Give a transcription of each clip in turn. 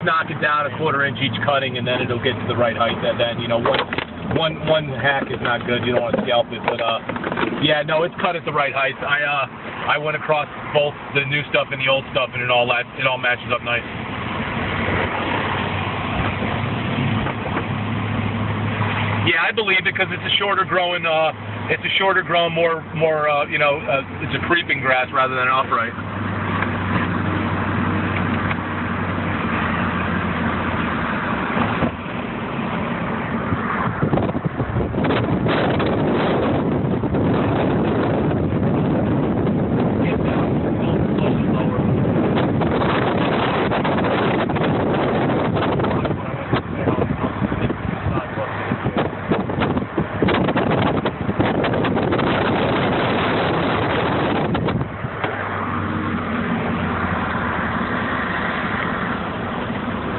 knock it down a 1/4 inch each cutting, and then it'll get to the right height. And then, you know, one hack is not good. You don't want to scalp it, but yeah, no, it's cut at the right height. I went across both the new stuff and the old stuff, and it all matches up nice. Yeah, I believe it because it's a shorter growing, more, you know, it's a creeping grass rather than an upright.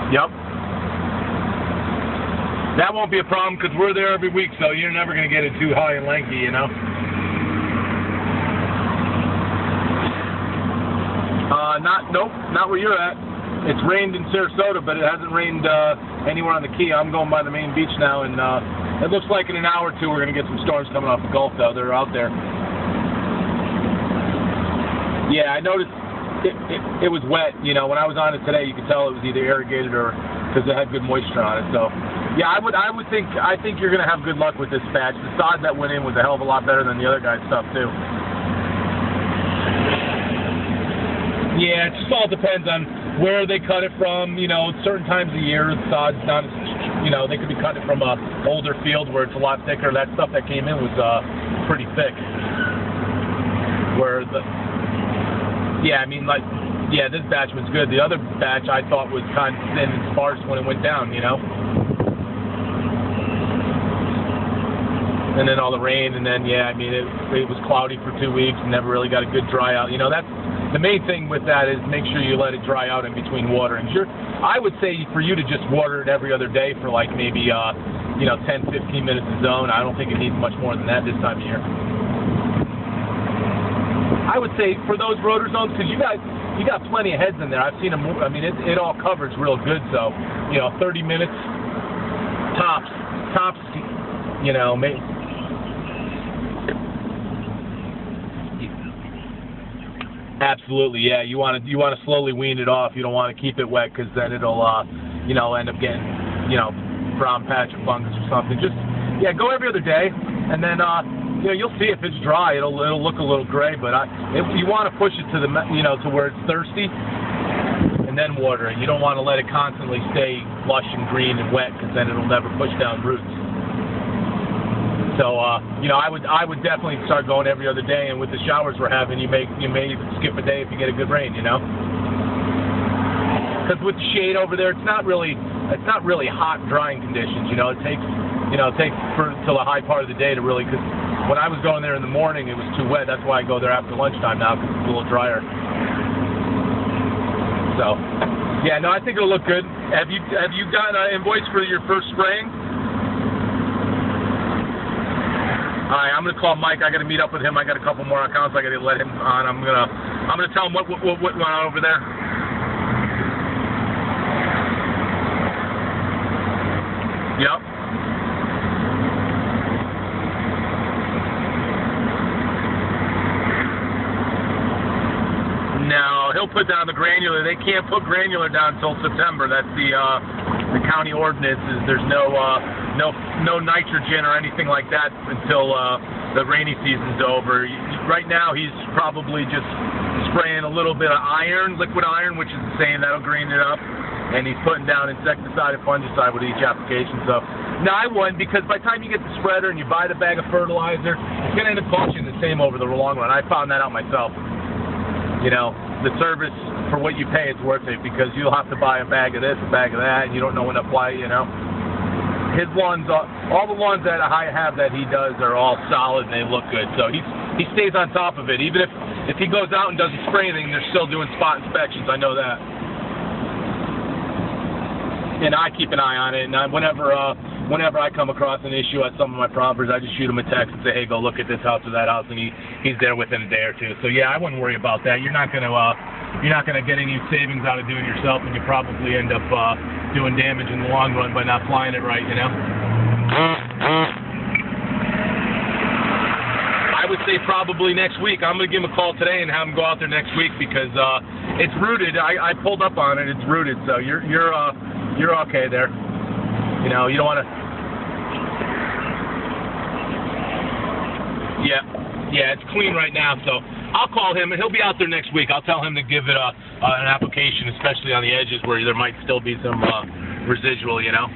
Yep. That won't be a problem because we're there every week, so you're never going to get it too high and lanky, you know. Nope, not where you're at. It's rained in Sarasota, but it hasn't rained anywhere on the Key. I'm going by the main beach now, and it looks like in an hour or two we're going to get some storms coming off the Gulf, though. They're out there. Yeah, I noticed. It was wet, you know. When I was on it today, you could tell it was either irrigated or because it had good moisture on it. So, yeah, I think you're gonna have good luck with this batch. The sod that went in was a hell of a lot better than the other guy's stuff too. Yeah, it just all depends on where they cut it from. You know, certain times of year, the sod's not as, you know, they could be cutting it from a older field where it's a lot thicker. That stuff that came in was pretty thick. Where the Yeah, I mean, like, yeah, this batch was good. The other batch I thought was kind of thin and sparse when it went down, you know? And then all the rain, and then, yeah, I mean, it was cloudy for 2 weeks and never really got a good dry out. You know, that's the main thing with that is make sure you let it dry out in between waterings. I would say for you to just water it every other day for like maybe, you know, 10, 15 minutes a zone. I don't think it needs much more than that this time of year. I would say for those rotor zones, because you got plenty of heads in there. I've seen them. I mean, it all covers real good. So, you know, 30 minutes tops. You know, maybe. Absolutely, yeah. You want to slowly wean it off. You don't want to keep it wet because then it'll, you know, end up getting, you know, brown patch or fungus or something. Just, yeah, go every other day, and then. You know, you'll see if it's dry, it'll look a little gray, but you want to push it to the, you know, to where it's thirsty, and then water it. You don't want to let it constantly stay lush and green and wet, because then it'll never push down roots. So, you know, I would definitely start going every other day, and with the showers we're having, you may even skip a day if you get a good rain, you know. Because with the shade over there, it's not really hot drying conditions. You know, it takes till the high part of the day to really. Because when I was going there in the morning, it was too wet. That's why I go there after lunchtime now, because it's a little drier. So, yeah, no, I think it'll look good. Have you gotten an invoice for your first spraying? All right, I'm gonna call Mike. I got to meet up with him. I got a couple more accounts I got to let him on. I'm gonna tell him what went on over there. Yep. No, he'll put down the granular. They can't put granular down until September. That's the county ordinance. Is there's no nitrogen or anything like that until the rainy season's over. Right now, he's probably just spraying a little bit of iron, liquid iron, which is the same. That'll green it up. And he's putting down insecticide and fungicide with each application. So, no, I wouldn't, because by the time you get the spreader and you buy the bag of fertilizer, it's going to end up costing you the same over the long run. I found that out myself. You know, the service for what you pay is worth it, because you'll have to buy a bag of this, a bag of that, and you don't know when to apply it, you know. His lawns, all the lawns that I have that he does are all solid and they look good. So he stays on top of it. Even if he goes out and doesn't spray anything, they're still doing spot inspections. I know that. And I keep an eye on it, and whenever I come across an issue at some of my properties, I just shoot him a text and say, hey, go look at this house or that house, and he's there within a day or two. So yeah, I wouldn't worry about that. You're not gonna you're not going to get any savings out of doing it yourself, and you probably end up doing damage in the long run by not flying it right, you know? I would say probably next week. I'm going to give him a call today and have him go out there next week because it's rooted. I pulled up on it. It's rooted, so you're okay there. You know, you don't want to. Yeah, it's clean right now. So I'll call him and he'll be out there next week. I'll tell him to give it an application, especially on the edges where there might still be some residual. You know.